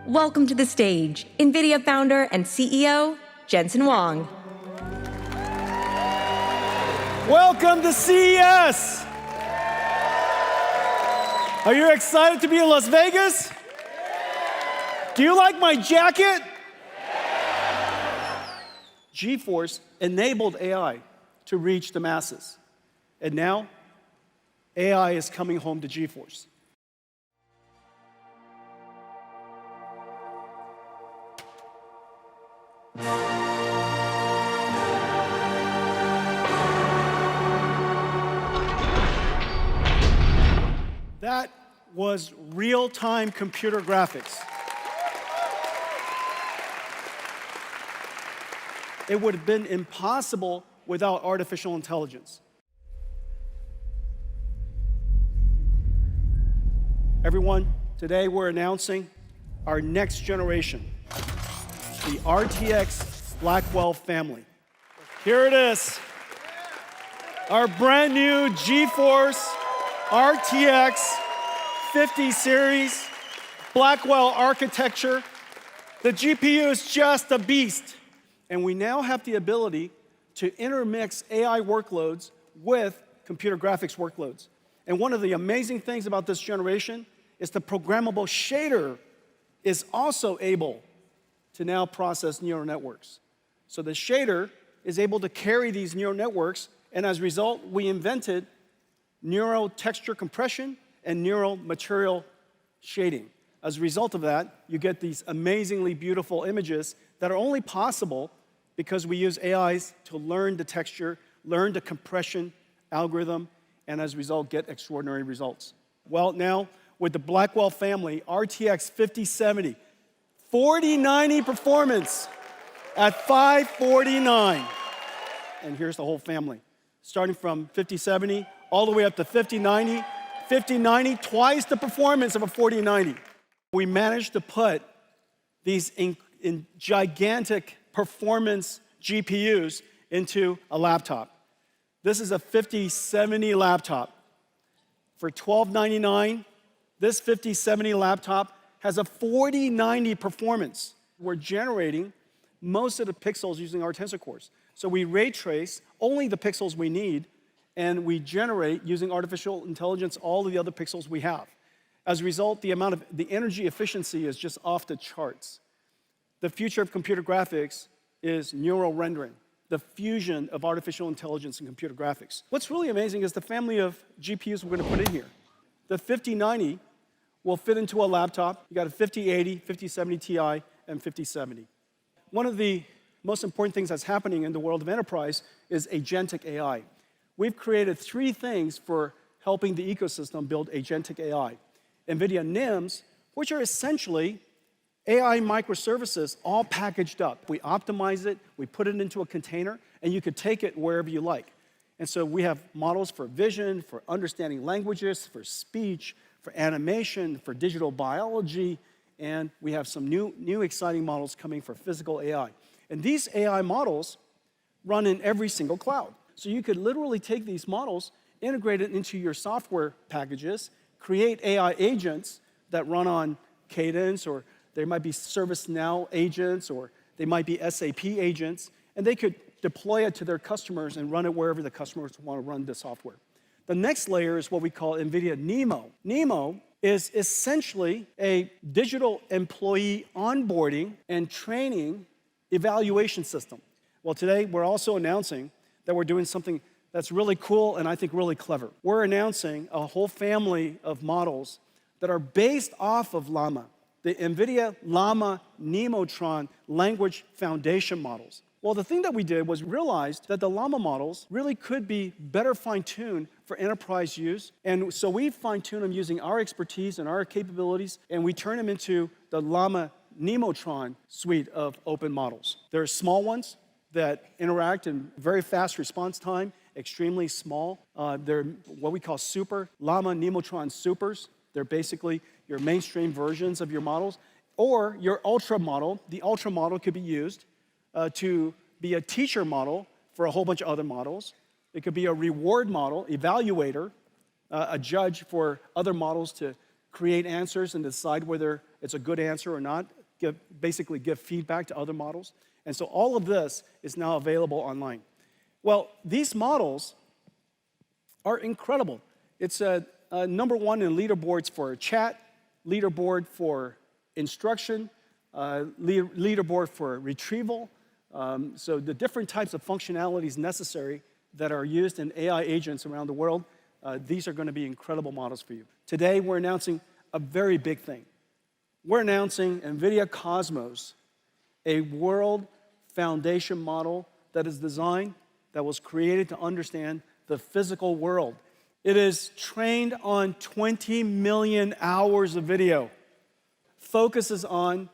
Welcome to the stage, Nvidia founder and CEO, Jensen Huang. Welcome to CES! Are you excited to be in Las Vegas? Do you like my jacket? GeForce enabled AI to reach the masses. And now, AI is coming home to GeForce. That was real-time computer graphics. It would have been impossible without artificial intelligence. Everyone, today we're announcing our next generation, the RTX Blackwell family. Here it is, our brand new GeForce RTX 50 series Blackwell architecture. The GPU is just a beast. And we now have the ability to intermix AI workloads with computer graphics workloads. And one of the amazing things about this generation is the programmable shader is also able to now process neural networks. So the shader is able to carry these neural networks, and as a result, we invented neural texture compression and neural material shading. As a result of that, you get these amazingly beautiful images that are only possible because we use AIs to learn the texture, learn the compression algorithm, and as a result, get extraordinary results. Well, now, with the Blackwell family, RTX 5070, 4090 performance at 549. And here's the whole family, starting from 5070 all the way up to 5090. 5090, twice the performance of a 4090. We managed to put these in gigantic performance GPUs into a laptop. This is a 5070 laptop. For $1299, this 5070 laptop has a 4090 performance. We're generating most of the pixels using our tensor cores. So we ray trace only the pixels we need, and we generate, using artificial intelligence, all of the other pixels we have. As a result, the energy efficiency is just off the charts. The future of computer graphics is neural rendering, the fusion of artificial intelligence and computer graphics. What's really amazing is the family of GPUs we're going to put in here. The 5090 will fit into a laptop. You got a 5080, 5070 Ti, and 5070. One of the most important things that's happening in the world of enterprise is agentic AI. We've created 3 things for helping the ecosystem build agentic AI. Nvidia NIMs, which are essentially AI microservices all packaged up. We optimize it, we put it into a container, and you could take it wherever you like. And so we have models for vision, for understanding languages, for speech, for animation, for digital biology, and we have some new exciting models coming for physical AI. And these AI models run in every single cloud. So you could literally take these models, integrate it into your software packages, create AI agents that run on Cadence, or there might be ServiceNow agents, or they might be SAP agents, and they could deploy it to their customers and run it wherever the customers want to run the software. The next layer is what we call Nvidia NeMo. NeMo is essentially a digital employee onboarding and training evaluation system. Well, today we're also announcing that we're doing something that's really cool and I think really clever. We're announcing a whole family of models that are based off of Llama, the Nvidia Llama Nemotron language foundation models. Well, the thing that we did was realized that the Llama models really could be better fine-tuned for enterprise use. And so we fine-tune them using our expertise and our capabilities, and we turn them into the Llama Nemotron suite of open models. There are small ones that interact in very fast response time, extremely small. They're what we call super, Llama Nemotron supers. They're basically your mainstream versions of your models. Or your ultra model. The ultra model could be used to be a teacher model for a whole bunch of other models. It could be a reward model, evaluator, a judge for other models to create answers and decide whether it's a good answer or not, basically give feedback to other models. And so all of this is now available online. Well, these models are incredible. It's number one in leaderboards for chat, leaderboard for instruction, leaderboard for retrieval. So the different types of functionalities necessary that are used in AI agents around the world, these are going to be incredible models for you. Today, we're announcing a very big thing. We're announcing NVIDIA Cosmos, a world foundation model that is designed, that was created to understand the physical world. It is trained on 20 million hours of video, focuses on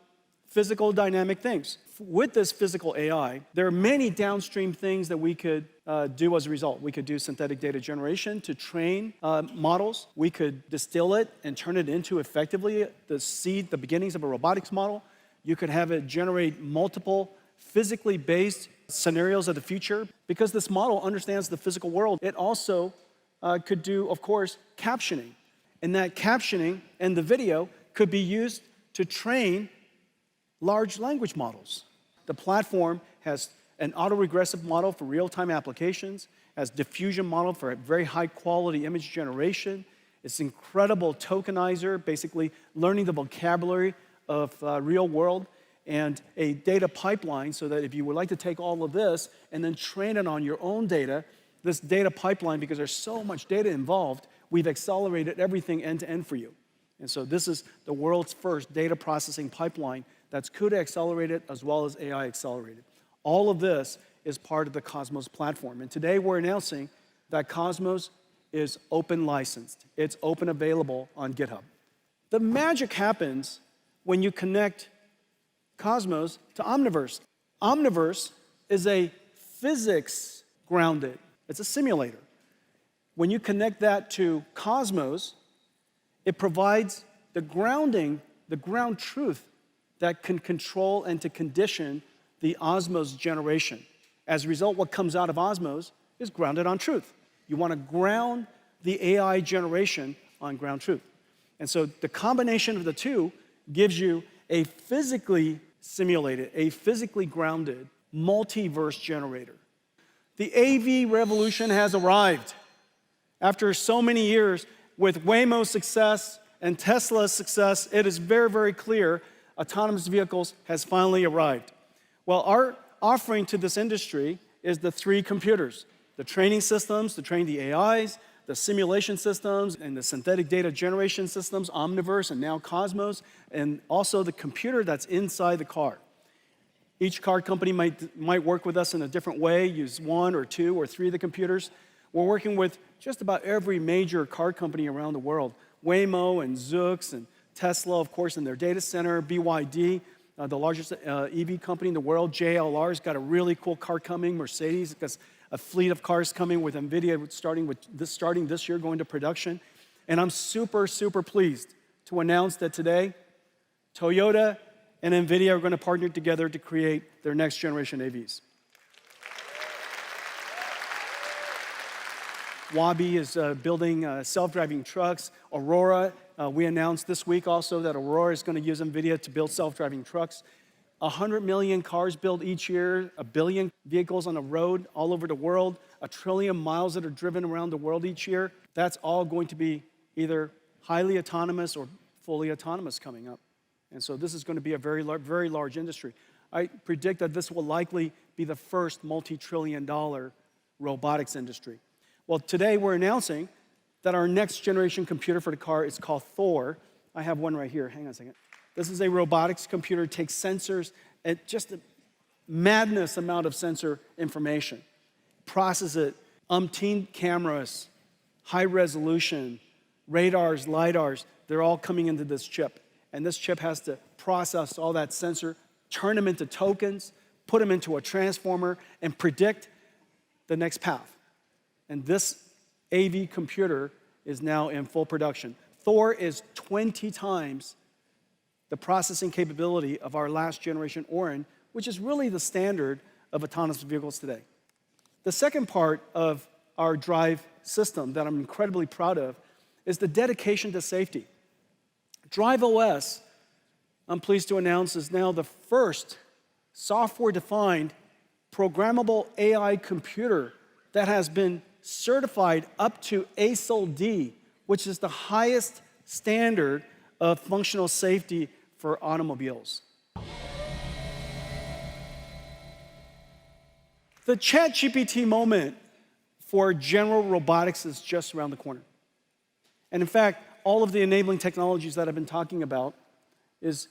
physical dynamic things. With this physical AI, there are many downstream things that we could do as a result. We could do synthetic data generation to train models. We could distill it and turn it into effectively the beginnings of a robotics model. You could have it generate multiple physically based scenarios of the future. Because this model understands the physical world, it also could do, of course, captioning. And that captioning and the video could be used to train large language models. The platform has an autoregressive model for real-time applications, has diffusion model for very high-quality image generation. It's incredible tokenizer, basically learning the vocabulary of real world, and a data pipeline so that if you would like to take all of this and then train it on your own data, this data pipeline, because there's so much data involved, we've accelerated everything end-to-end for you. And so this is the world's first data processing pipeline that's CUDA accelerated as well as AI accelerated. All of this is part of the Cosmos platform. And today we're announcing that Cosmos is open licensed. It's open available on GitHub. The magic happens when you connect Cosmos to Omniverse. Omniverse is a physics grounded, it's a simulator. When you connect that to Cosmos, it provides the grounding, the ground truth that can control and to condition the Osmos generation. As a result, what comes out of Osmos is grounded on truth. You want to ground the AI generation on ground truth. And so the combination of the two gives you a physically simulated, a physically grounded multiverse generator. The AV revolution has arrived. After so many years, with Waymo's success and Tesla's success, it is very, very clear autonomous vehicles has finally arrived. Well, our offering to this industry is the three computers: the training systems to train the AIs, the simulation systems, and the synthetic data generation systems, Omniverse and now Cosmos, and also the computer that's inside the car. Each car company might work with us in a different way, use one or two or three of the computers. We're working with just about every major car company around the world: Waymo and Zoox and Tesla, of course, in their data center, BYD, the largest EV company in the world. JLR's got a really cool car coming. Mercedes has a fleet of cars coming with Nvidia starting this year, going to production. And I'm super, super pleased to announce that today, Toyota and Nvidia are going to partner together to create their next generation AVs. Wabi is building self-driving trucks. Aurora, we announced this week also that Aurora is going to use NVIDIA to build self-driving trucks. 100 million cars built each year, 1 billion vehicles on the road all over the world, 1 trillion miles that are driven around the world each year. That's all going to be either highly autonomous or fully autonomous coming up. And so this is going to be a very large industry. I predict that this will likely be the first multi-trillion-dollar robotics industry. Well, today we're announcing that our next generation computer for the car is called Thor. I have one right here. Hang on a second. This is a robotics computer. It takes sensors and just a madness amount of sensor information, process it, umpteen cameras, high resolution, radars, lidars. They're all coming into this chip. And this chip has to process all that sensor, turn them into tokens, put them into a transformer, and predict the next path. And this AV computer is now in full production. Thor is 20 times the processing capability of our last generation Orin, which is really the standard of autonomous vehicles today. The second part of our drive system that I'm incredibly proud of is the dedication to safety. Drive OS I'm pleased to announce, is now the first software-defined programmable AI computer that has been certified up to ASIL D, which is the highest standard of functional safety for automobiles. The ChatGPT moment for general robotics is just around the corner. And in fact, all of the enabling technologies that I've been talking about is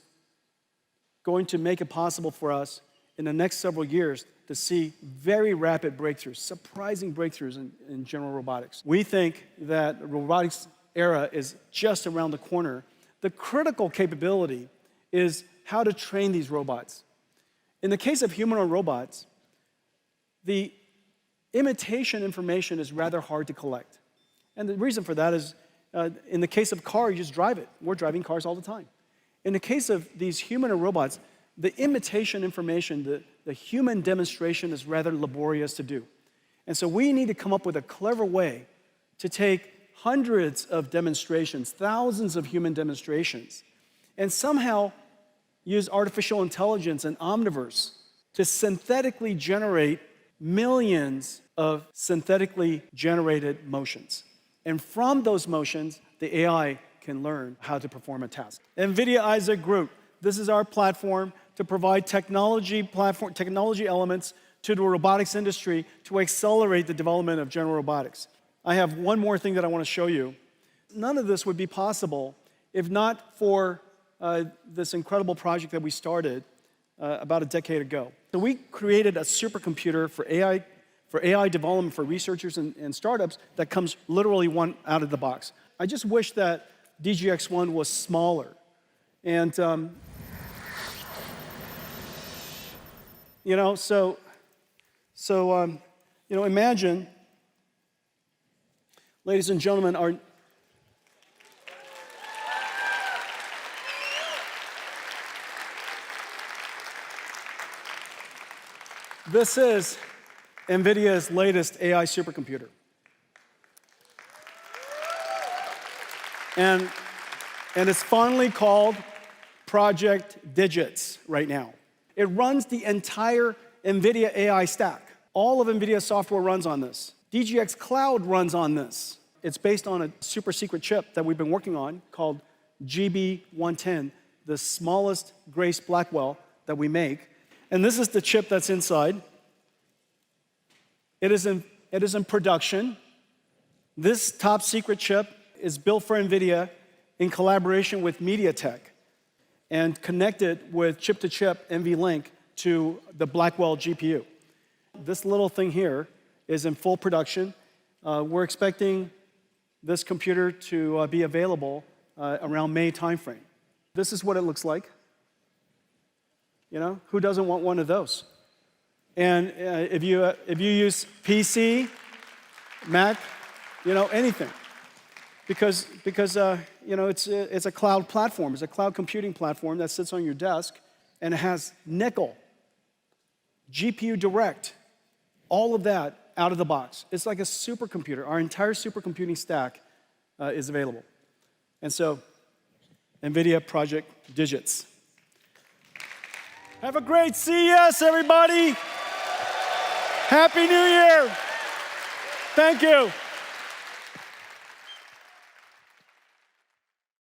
going to make it possible for us in the next several years to see very rapid breakthroughs, surprising breakthroughs in general robotics. We think that the robotics era is just around the corner. The critical capability is how to train these robots. In the case of humanoid robots, the imitation information is rather hard to collect. And the reason for that is, in the case of car, you just drive it. We're driving cars all the time. In the case of these humanoid robots, the imitation information, the human demonstration is rather laborious to do. And so we need to come up with a clever way to take hundreds of demonstrations, thousands of human demonstrations, and somehow use artificial intelligence and omniverse to synthetically generate millions of synthetically generated motions. And from those motions, the AI can learn how to perform a task. Nvidia Isaac Group, this is our platform to provide technology elements to the robotics industry to accelerate the development of general robotics. I have one more thing that I want to show you. None of this would be possible if not for this incredible project that we started about a decade ago. So we created a supercomputer for AI development for researchers and startups that comes literally one out of the box. I just wish that DGX-1 was smaller. And, imagine, ladies and gentlemen, this is NVIDIA's latest AI supercomputer. And it's fondly called Project Digits right now. It runs the entire NVIDIA AI stack. All of NVIDIA's software runs on this. DGX Cloud runs on this. It's based on a super secret chip that we've been working on called GB110, the smallest Grace Blackwell that we make. And this is the chip that's inside. It is in production. This top secret chip is built for NVIDIA in collaboration with MediaTek and connected with chip-to-chip NVLink to the Blackwell GPU. This little thing here is in full production. We're expecting this computer to be available around May timeframe. This is what it looks like. Who doesn't want one of those? And if you use PC, Mac, anything, because it's a cloud platform. It's a cloud computing platform that sits on your desk, and it has nickel, GPU Direct, all of that out of the box. It's like a supercomputer. Our entire supercomputing stack is available. And so, NVIDIA Project Digits. Have a great CES, everybody. Happy New Year. Thank you.